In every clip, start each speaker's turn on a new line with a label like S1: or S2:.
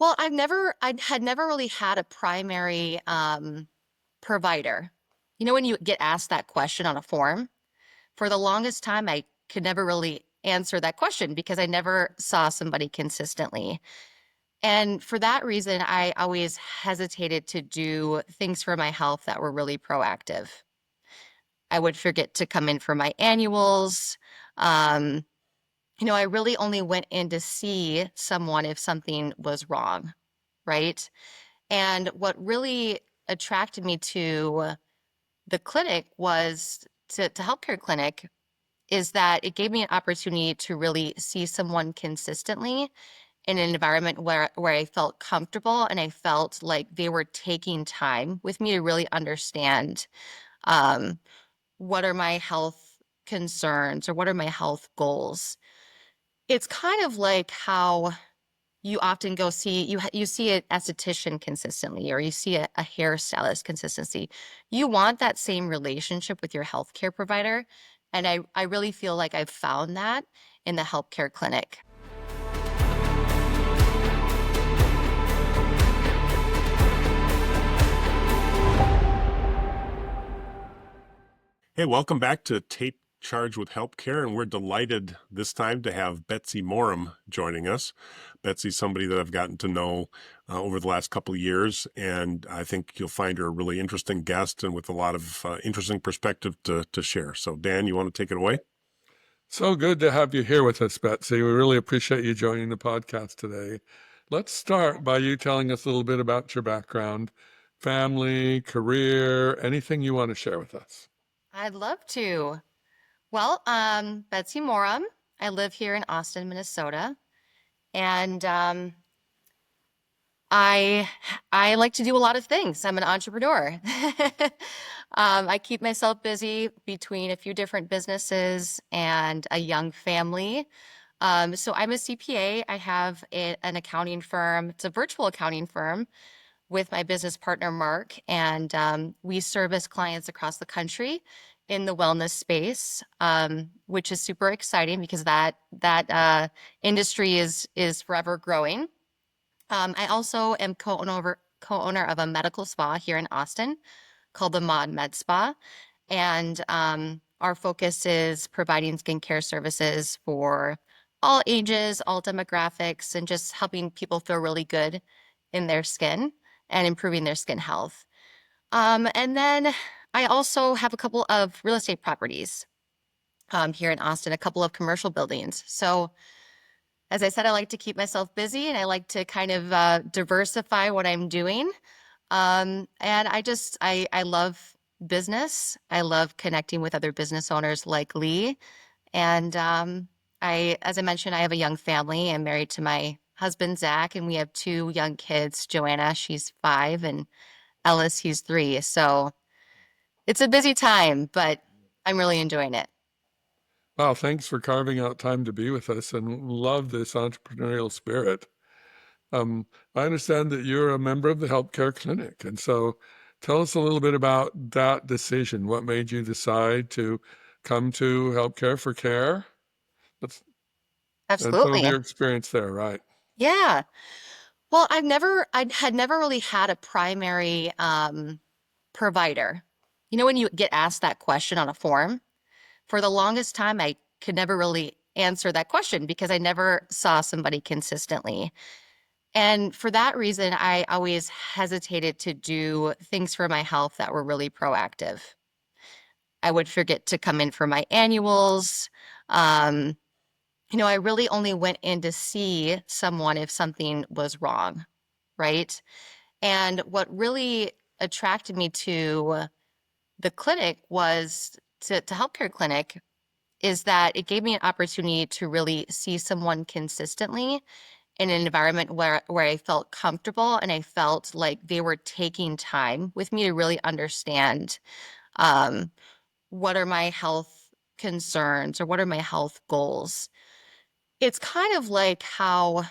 S1: Well, I had never really had a primary provider. You know, when you get asked that question on a form, for the longest time, I could never really answer that question because I never saw somebody consistently. And for that reason, I always hesitated to do things for my health that were really proactive. I would forget to come in for my annuals. Um, I really only went in to see someone if something was wrong, right? And what really attracted me to the clinic was to healthcare clinic is that it gave me an opportunity to really see someone consistently in an environment where I felt comfortable and I felt like they were taking time with me to really understand um, what are my health concerns or what are my health goals. It's kind of like how you often go see you see an esthetician consistently or you see a hairstylist consistency. You want that same relationship with your healthcare provider. And I really feel like I've found that in the healthcare clinic.
S2: Hey, welcome back to Take Charge with HELPcare, and we're delighted this time to have Betsy Morem joining us. Betsy's somebody that I've gotten to know over the last couple of years, and I think you'll find her a really interesting guest and with a lot of interesting perspective to share. So, Dan, you want to take it away?
S3: So good to have you here with us, Betsy. We really appreciate you joining the podcast today. Let's start by you telling us a little bit about your background, family, career, anything you want to share with us.
S1: I'd love to. Well, Betsy Morem. I live here in Austin, Minnesota, and I I like to do a lot of things. I'm an entrepreneur. I keep myself busy between a few different businesses and a young family. So I'm a CPA. I have an accounting firm. It's a virtual accounting firm with my business partner, Mark, and we service clients across the country in the wellness space, which is super exciting because that industry is forever growing. I also am co-owner of a medical spa here in Austin called the Mod Med Spa, and our focus is providing skincare services for all ages, all demographics, and just helping people feel really good in their skin and improving their skin health. And then I also have a couple of real estate properties here in Austin, a couple of commercial buildings. So as I said, I like to keep myself busy and I like to kind of diversify what I'm doing. And I love business. I love connecting with other business owners like Lee. And as I mentioned, I have a young family. I'm married to my husband, Zach, and we have two young kids. Joanna, she's 5, and Ellis, he's 3. So it's a busy time, but I'm really enjoying it.
S3: Wow, thanks for carving out time to be with us and love this entrepreneurial spirit. I understand that you're a member of the healthcare clinic. And so tell us a little bit about that decision. What made you decide to come to Healthcare for Care? Let's, and some of
S1: Absolutely.
S3: your experience there, right?
S1: Yeah. Well, I had never really had a primary provider. You know, when you get asked that question on a form, for the longest time, I could never really answer that question because I never saw somebody consistently. And for that reason, I always hesitated to do things for my health that were really proactive. I would forget to come in for my annuals. Um, I really only went in to see someone if something was wrong, right? And what really attracted me to the clinic was to healthcare clinic is that it gave me an opportunity to really see someone consistently in an environment where I felt comfortable and I felt like they were taking time with me to really understand um, what are my health concerns or what are my health goals. It's kind of like how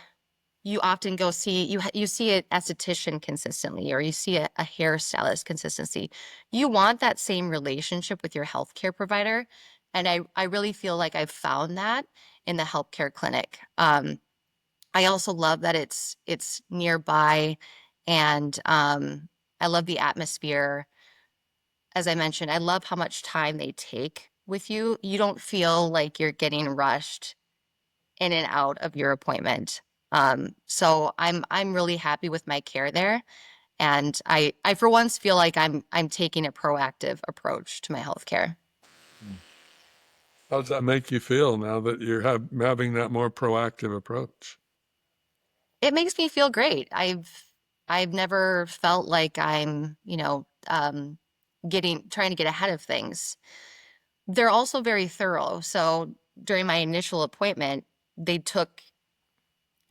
S1: you often go see you see an esthetician consistently or you see a hairstylist consistency. You want that same relationship with your healthcare provider. And I really feel like I've found that in the healthcare clinic. I also love that it's nearby, and I love the atmosphere. As I mentioned, I love how much time they take with you. You don't feel like you're getting rushed in and out of your appointment. So I'm really happy with my care there, and I for once feel like I'm taking a proactive approach to my healthcare.
S3: How does that make you feel now that you're having that more proactive approach?
S1: It makes me feel great. I've never felt like I'm, trying to get ahead of things. They're also very thorough. So during my initial appointment, they took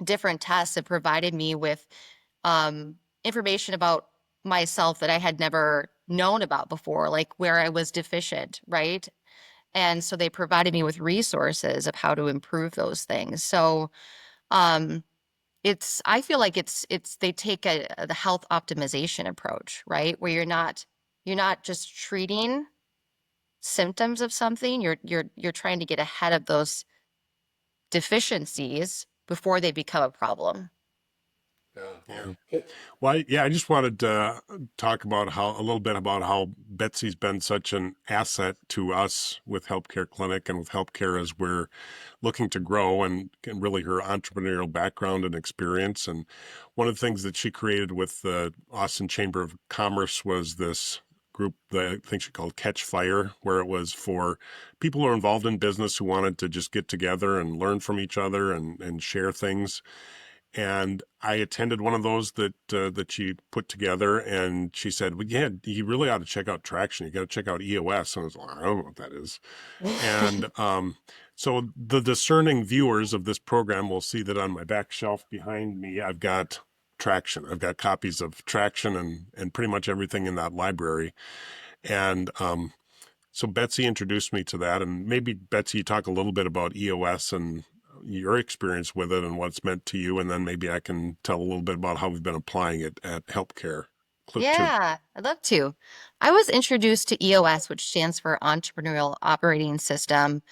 S1: different tests and provided me with um, information about myself that I had never known about before, like where I was deficient, right? And so they provided me with resources of how to improve those things. So um, I feel like they take the health optimization approach, right? Where you're not just treating symptoms of something, you're trying to get ahead of those deficiencies before they become a problem.
S2: Yeah. Well, yeah, I just wanted to talk about a little bit about how Betsy's been such an asset to us with HELPcare Clinic and with HELPcare as we're looking to grow, and really her entrepreneurial background and experience. And one of the things that she created with the Austin Chamber of Commerce was this group that I think she called Catch Fire, where it was for people who are involved in business who wanted to just get together and learn from each other and share things. And I attended one of those that she put together, and she said, "Well, yeah, you really ought to check out Traction. You got to check out EOS." And I was like, "I don't know what that is." And so the discerning viewers of this program will see that on my back shelf behind me, I've got Traction. I've got copies of Traction and pretty much everything in that library. And so Betsy introduced me to that, and maybe Betsy, talk a little bit about EOS and your experience with it and what it's meant to you, and then maybe I can tell a little bit about how we've been applying it at HELPcare. Clip two.
S1: Yeah, I'd love to. I was introduced to EOS, which stands for Entrepreneurial Operating System,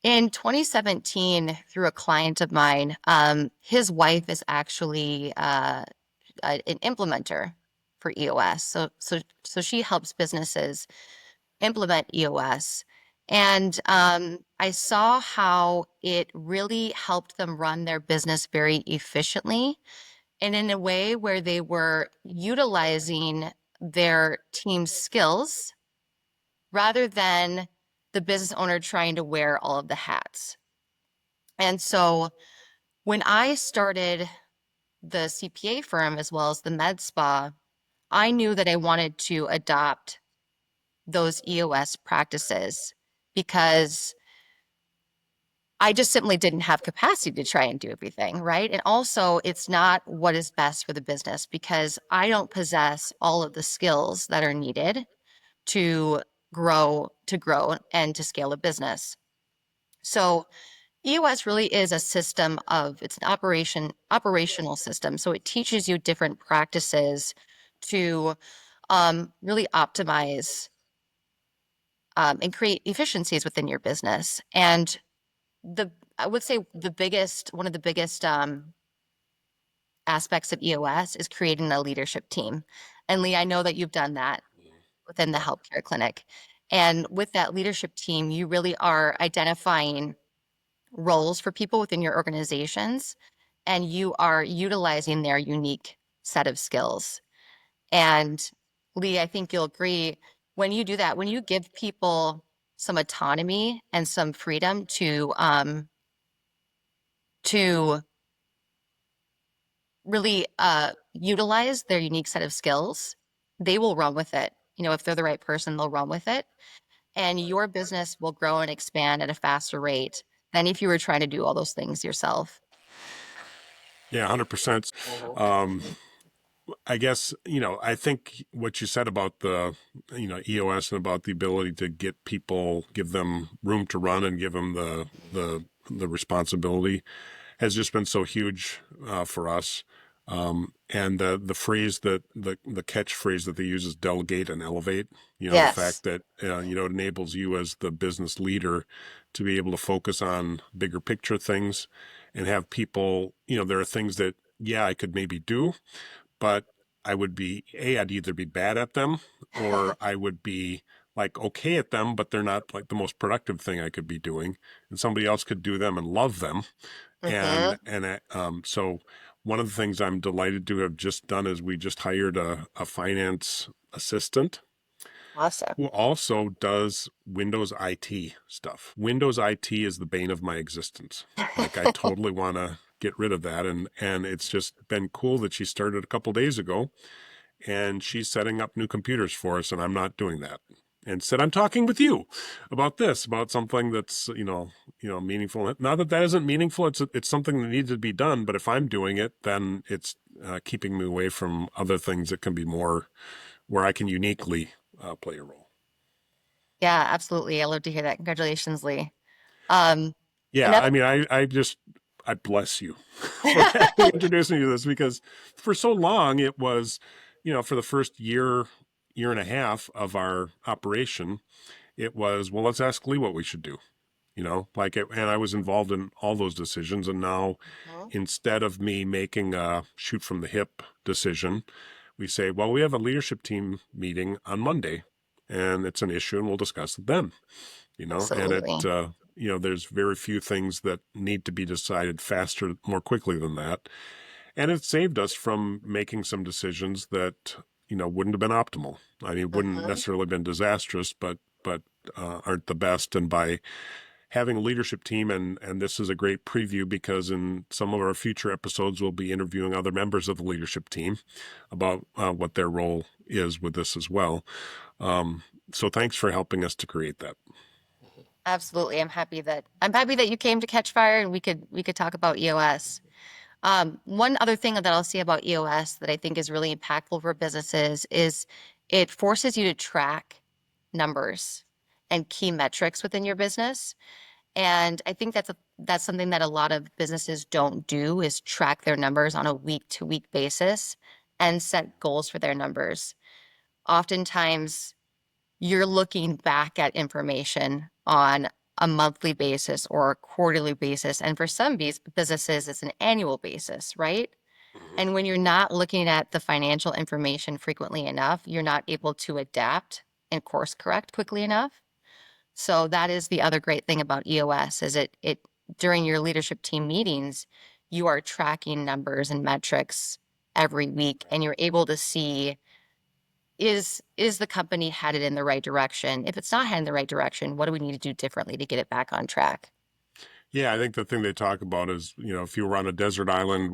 S1: in 2017 through a client of mine. His wife is actually an implementer for EOS. So she helps businesses implement EOS. And I saw how it really helped them run their business very efficiently and in a way where they were utilizing their team's skills rather than the business owner trying to wear all of the hats. And so when I started the CPA firm as well as the med spa, I knew that I wanted to adopt those EOS practices because I just simply didn't have capacity to try and do everything, right? And also, it's not what is best for the business because I don't possess all of the skills that are needed to grow and to scale a business. So EOS really is a system it's an operational system. So it teaches you different practices to really optimize and create efficiencies within your business. And I would say one of the biggest aspects of EOS is creating a leadership team. And Lee, I know that you've done that within the HELPcare Clinic. And with that leadership team, you really are identifying roles for people within your organizations, and you are utilizing their unique set of skills. And Lee, I think you'll agree when you do that, when you give people some autonomy and some freedom to really utilize their unique set of skills, they will run with it. If they're the right person, they'll run with it. And your business will grow and expand at a faster rate than if you were trying to do all those things yourself.
S2: Yeah, 100%. Um, I guess, I think what you said about the, EOS and about the ability to give them room to run and give them the responsibility has just been so huge for us. And the phrase the catchphrase that they use is delegate and elevate. The
S1: Yes.
S2: fact that, it enables you as the business leader to be able to focus on bigger picture things and have people, there are things that, yeah, I could maybe do, but I'd either be bad at them or I would be like okay at them, but they're not like the most productive thing I could be doing. And somebody else could do them and love them.
S1: Mm-hmm.
S2: So one of the things I'm delighted to have just done is we just hired a finance assistant
S1: Awesome.
S2: who also does Windows IT stuff. Windows IT is the bane of my existence. Like I totally want to get rid of that. And it's just been cool that she started a couple days ago and she's setting up new computers for us and I'm not doing that. Instead, I'm talking with you about this, about something that's, meaningful. Not that that isn't meaningful. It's something that needs to be done. But if I'm doing it, then it's keeping me away from other things that can be more where I can uniquely play a role.
S1: Yeah, absolutely. I love to hear that. Congratulations, Lee. Um,
S2: Yeah,
S1: another
S2: I mean, I bless you for having introduced me to this because for so long it was, for the first year and a half of our operation, it was, well, let's ask Lee what we should do, and I was involved in all those decisions. And now
S1: Mhm.
S2: instead of me making a shoot from the hip decision, we say, well, we have a leadership team meeting on Monday and it's an issue and we'll discuss it then. And
S1: Absolutely.
S2: there's very few things that need to be decided faster, more quickly than that. And it saved us from making some decisions that, wouldn't have been optimal. I mean, wouldn't
S1: Hmm.
S2: necessarily been disastrous, but aren't the best. And by having a leadership team, and this is a great preview because in some of our future episodes, we'll be interviewing other members of the leadership team about what their role is with this as well. So thanks for helping us to create that.
S1: Absolutely. I'm happy that you came to Catch Fire and we could talk about EOS. One other thing that I'll see about EOS that I think is really impactful for businesses is it forces you to track numbers and key metrics within your business. And I think that's something that a lot of businesses don't do is track their numbers on a week to week basis and set goals for their numbers. Oftentimes you're looking back at information on a monthly basis or a quarterly basis. And for some businesses, it's an annual basis, right? And when you're not looking at the financial information frequently enough, you're not able to adapt and course correct quickly enough. So that is the other great thing about EOS is it during your leadership team meetings, you are tracking numbers and metrics every week and you're able to see is the company headed in the right direction? If it's not headed in the right direction, what do we need to do differently to get it back on track?
S2: Yeah, I think the thing they talk about is, if you were on a desert island,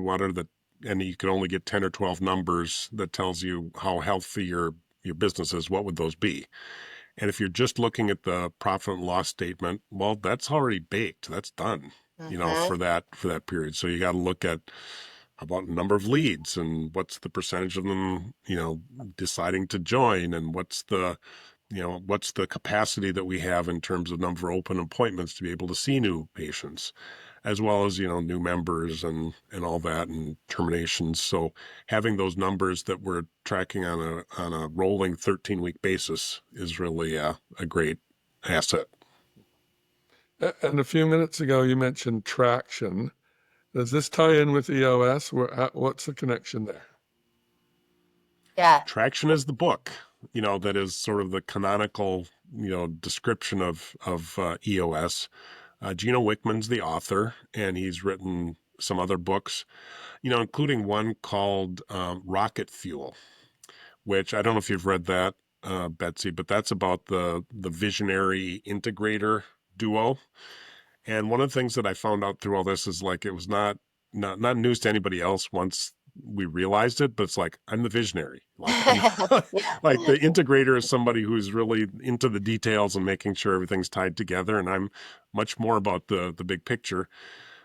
S2: and you could only get 10 or 12 numbers that tells you how healthy your business is, what would those be? And if you're just looking at the profit and loss statement, well, that's already baked. That's done,
S1: Mm-hmm.
S2: for that period. So you got to look at how about number of leads and what's the percentage of them, deciding to join and what's the capacity that we have in terms of number of open appointments to be able to see new patients, as well as, new members and all that and terminations. So having those numbers that we're tracking on a rolling 13-week basis is really a great asset.
S3: And a few minutes ago, you mentioned traction. Does this tie in with EOS? What's the connection there?
S1: Yeah.
S2: Traction is the book, that is sort of the canonical, description of EOS. Gino Wickman's the author, and he's written some other books, including one called Rocket Fuel, which I don't know if you've read that, Betsy, but that's about the visionary integrator duo. And one of the things that I found out through all this is like it was not news to anybody else once we realized it, but it's like I'm the visionary. Like I'm
S1: Yeah.
S2: like the integrator is somebody who's really into the details and making sure everything's tied together, and I'm much more about the big picture.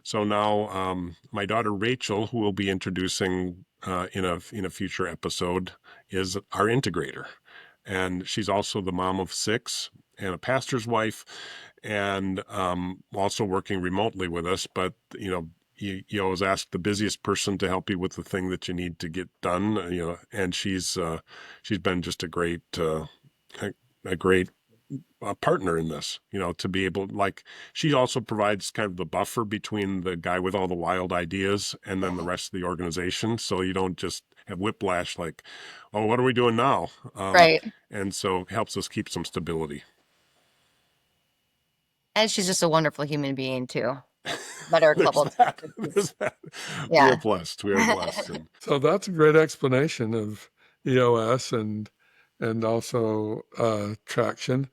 S2: So now my daughter Rachel, who we'll be introducing in a future episode, is our integrator, and she's also the mom of six and a pastor's wife, and also working remotely with us. But you always ask the busiest person to help you with the thing that you need to get done, and she's been just a great partner in this, to be able, like, she also provides kind of the buffer between the guy with all the wild ideas and then the rest of the organization. So you don't just have whiplash like, oh, what are we doing now?
S1: Right.
S2: And so it helps us keep some stability.
S1: And she's just a wonderful human being too. Met her a
S2: There's
S1: couple of
S2: that.
S1: times.
S2: There's that. We are
S1: Yeah.
S2: blessed. We are blessed. And
S3: So that's a great explanation of EOS and also traction.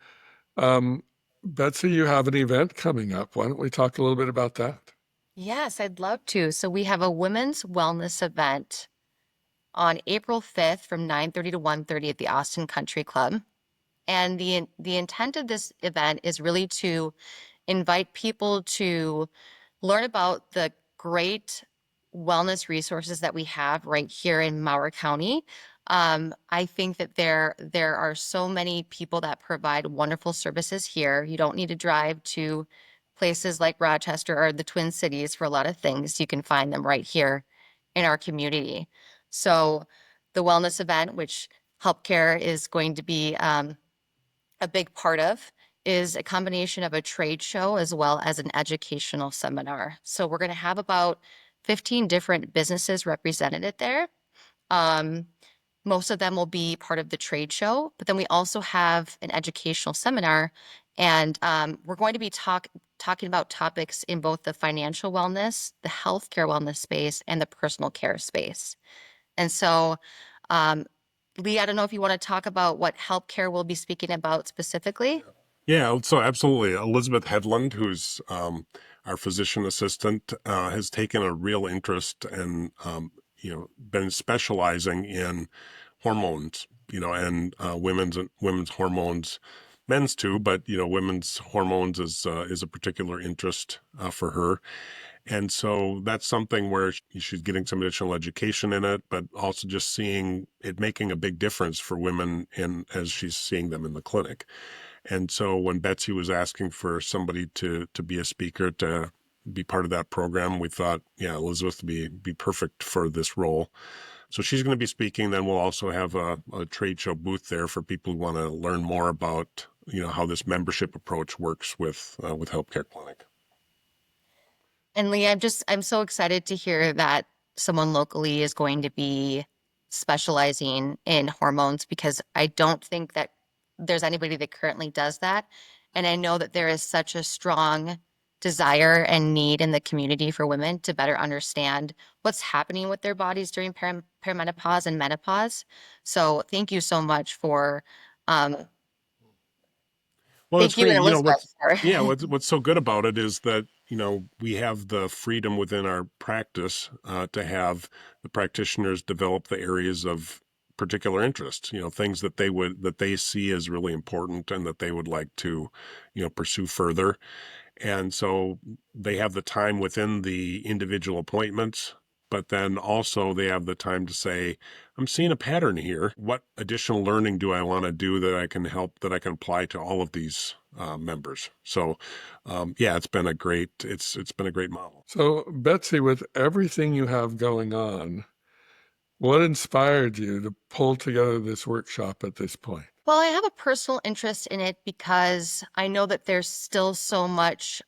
S3: Um, Betsy, you have an event coming up. Why don't we talk a little bit about that?
S1: Yes, I'd love to. So we have a women's wellness event on April 5th from 9:30 to 1:30 at the Austin Country Club. And the intent of this event is really to invite people to learn about the great wellness resources that we have right here in Mower County. I think that there are so many people that provide wonderful services here. You don't need to drive to places like Rochester or the Twin Cities for a lot of things. You can find them right here in our community. So the wellness event, which HELPcare is going to be a big part of, is a combination of a trade show as well as an educational seminar. So we're going to have about 15 different businesses represented there. Um, Most of them will be part of the trade show, but then we also have an educational seminar, and we're going to be talking about topics in both the financial wellness, the healthcare wellness space, and the personal care space. And so, um, Lee, I don't know if you want to talk about what HELPcare will be speaking about specifically.
S2: yeah, so absolutely. Elizabeth Hedlund, who's our physician assistant, has taken a real interest and been specializing in hormones, and women's hormones, men's too, but women's hormones is a particular interest for her. And so that's something where she's getting some additional education in it, but also just seeing it making a big difference for women as she's seeing them in the clinic. And so when Betsy was asking for somebody to be a speaker, to be part of that program, we thought, yeah, Elizabeth would be perfect for this role. So she's going to be speaking. Then we'll also have a trade show booth there for people who want to learn more about, how this membership approach works with HELPcare Clinic.
S1: And Lee, I'm so excited to hear that someone locally is going to be specializing in hormones, because I don't think that there's anybody that currently does that. And I know that there is such a strong desire and need in the community for women to better understand what's happening with their bodies during perimenopause and menopause. So thank you so much for, um,
S2: Well, it's
S1: thank you
S2: great.
S1: and Elizabeth for.
S2: Yeah, what's so good about it is that, we have the freedom within our practice to have the practitioners develop the areas of particular interest, things that they see as really important and that they would like to, pursue further. And so they have the time within the individual appointments, but then also they have the time to say, I'm seeing a pattern here. What additional learning do I want to do that I can apply to all of these members? So, yeah, it's been a great model.
S3: So, Betsy, with everything you have going on, what inspired you to pull together this workshop at this point?
S1: Well, I have a personal interest in it because I know that there's still so much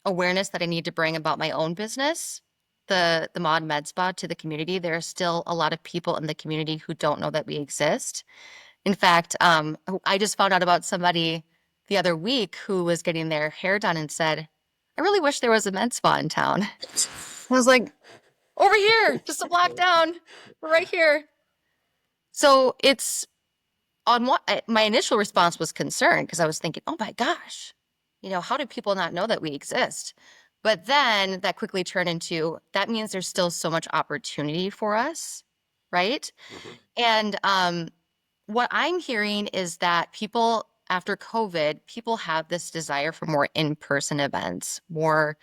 S1: awareness that I need to bring about my own business, the Mod Med Spa, to the community. There are still a lot of people in the community who don't know that we exist. In fact, I just found out about somebody the other week who was getting their hair done and said, I really wish there was a med spa in town. I was like, over here, just a block down, we're right here. So it's on what my initial response was concern, because I was thinking, oh my gosh, how do people not know that we exist? But then that quickly turned into, that means there's still so much opportunity for us, right?
S2: Mhm.
S1: And what I'm hearing is that people after COVID, people have this desire for more in-person events, more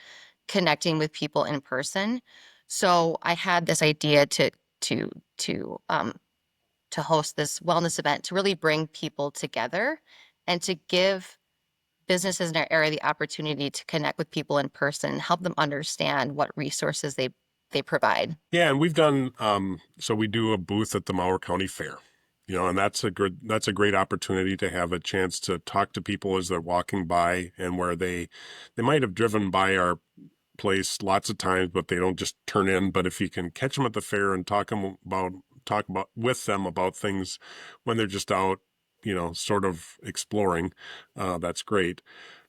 S1: connecting with people in person. So I had this idea to to um, to host this wellness event to really bring people together and to give businesses in our area the opportunity to connect with people in person and help them understand what resources they provide.
S2: Yeah, and we've done so we do a booth at the Mower County Fair. And that's a great opportunity to have a chance to talk to people as they're walking by, and where they might have driven by our place lots of times, but they don't just turn in. But if you can catch them at the fair and talk about with them about things when they're just out, sort of exploring, that's great.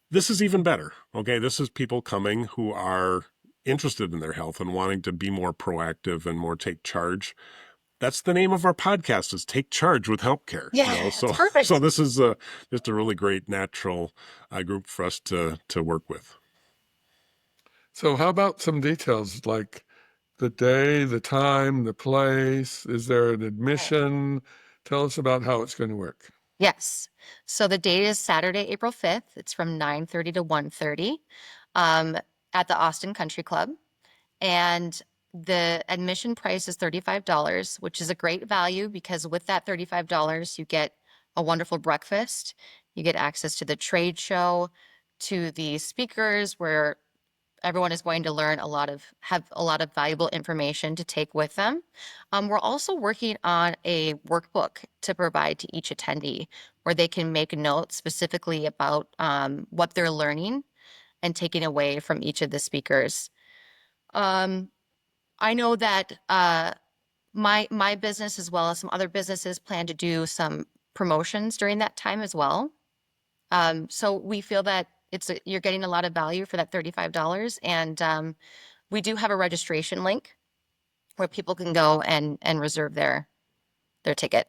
S2: This is even better. Okay, this is people coming who are interested in their health and wanting to be more proactive and more take charge. That's the name of our podcast, is Take Charge with HELPcare.
S1: Yeah, it's
S2: So
S1: perfect.
S2: this is just a really great natural group for us to work with.
S3: So how about some details like the day, the time, the place? Is there an admission? Tell us about how it's going to work.
S1: Yes. So the date is Saturday, April 5th. It's from 9:30 to 1:30 um, at the Austin Country Club. And the admission price is $35, which is a great value because with that $35, you get a wonderful breakfast. You get access to the trade show, to the speakers where everyone is going to have a lot of valuable information to take with them. We're also working on a workbook to provide to each attendee where they can make notes specifically about what they're learning and taking away from each of the speakers. Um, I know that my business, as well as some other businesses, plan to do some promotions during that time as well. So we feel that you're getting a lot of value for that $35, and we do have a registration link where people can go and reserve their ticket.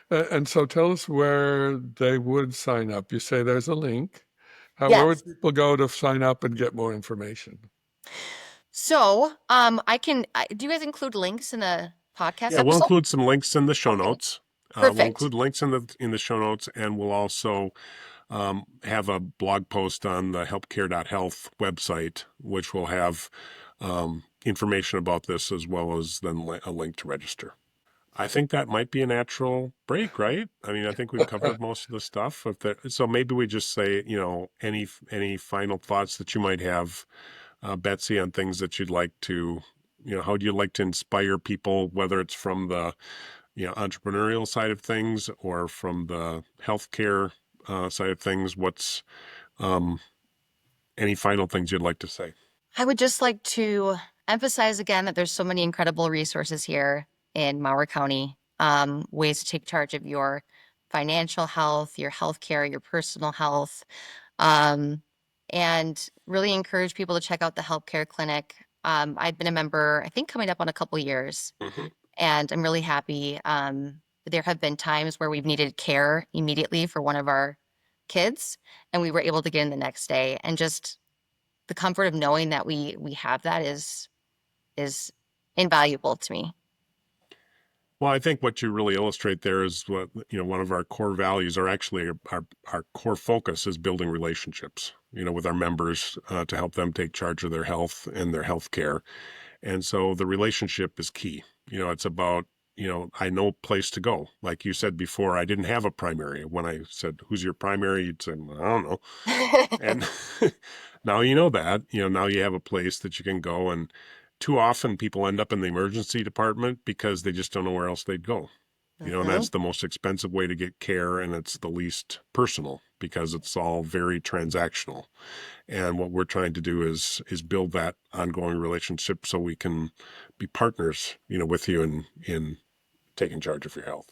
S3: And so tell us where they would sign up. You say there's a link. Where
S1: Yes.
S3: would people go to sign up and get more information?
S1: So do you guys include links in the podcast
S2: Yeah, we'll
S1: episode?
S2: include some links in the show
S1: Okay,
S2: notes. We'll
S1: perfect.
S2: include links in the show notes, and we'll also have a blog post on the HELPcare.health website, which will have information about this, as well as then a link to register. I think that might be a natural break, right? I mean, I think we've covered most of the stuff. So maybe we just say, any final thoughts that you might have, Betsy, on things that you'd like to, how do you like to inspire people, whether it's from the, entrepreneurial side of things or from the healthcare side of things? What's any final things you'd like to say?
S1: I would just like to emphasize again that there's so many incredible resources here in Mauer County, ways to take charge of your financial health, your healthcare, your personal health, um, and really encourage people to check out the HELPcare Clinic. I've been a member, I think, coming up on a couple years,
S2: Mm-hmm.
S1: and I'm really happy. There have been times where we've needed care immediately for one of our kids, and we were able to get in the next day, and just the comfort of knowing that we have that is invaluable to me.
S2: Well, I think what you really illustrate there is what, one of our core values, or actually our core focus, is building relationships, with our members, to help them take charge of their health and their health care. And so the relationship is key. It's about, I know a place to go. Like you said before, I didn't have a primary. When I said, "Who's your primary?" You'd say, "I don't know." And now you know that, now you have a place that you can go. And too often people end up in the emergency department because they just don't know where else they'd go. And
S1: Mhm.
S2: that's the most expensive way to get care, and it's the least personal because it's all very transactional. And what we're trying to do is build that ongoing relationship so we can be partners, with you in taking charge of your health.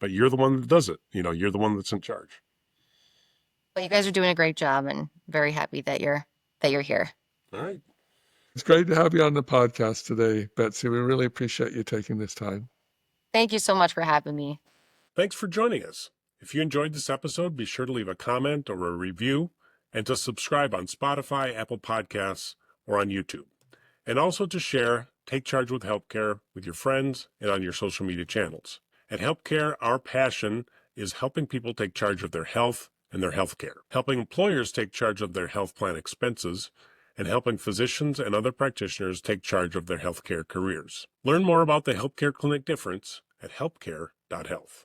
S2: But you're the one that does it. You're the one that's in charge.
S1: Well, you guys are doing a great job, and very happy that you're here.
S2: All right.
S3: It's great to have you on the podcast today, Betsy. We really appreciate you taking this time.
S1: Thank you so much for having me.
S2: Thanks for joining us. If you enjoyed this episode, be sure to leave a comment or a review, and to subscribe on Spotify, Apple Podcasts, or on YouTube. And also to share Take Charge with HELPcare with your friends and on your social media channels. At HELPcare, our passion is helping people take charge of their health and their health care, helping employers take charge of their health plan expenses, and helping physicians and other practitioners take charge of their healthcare careers. Learn more about the HELPcare Clinic difference at HELPcare.health.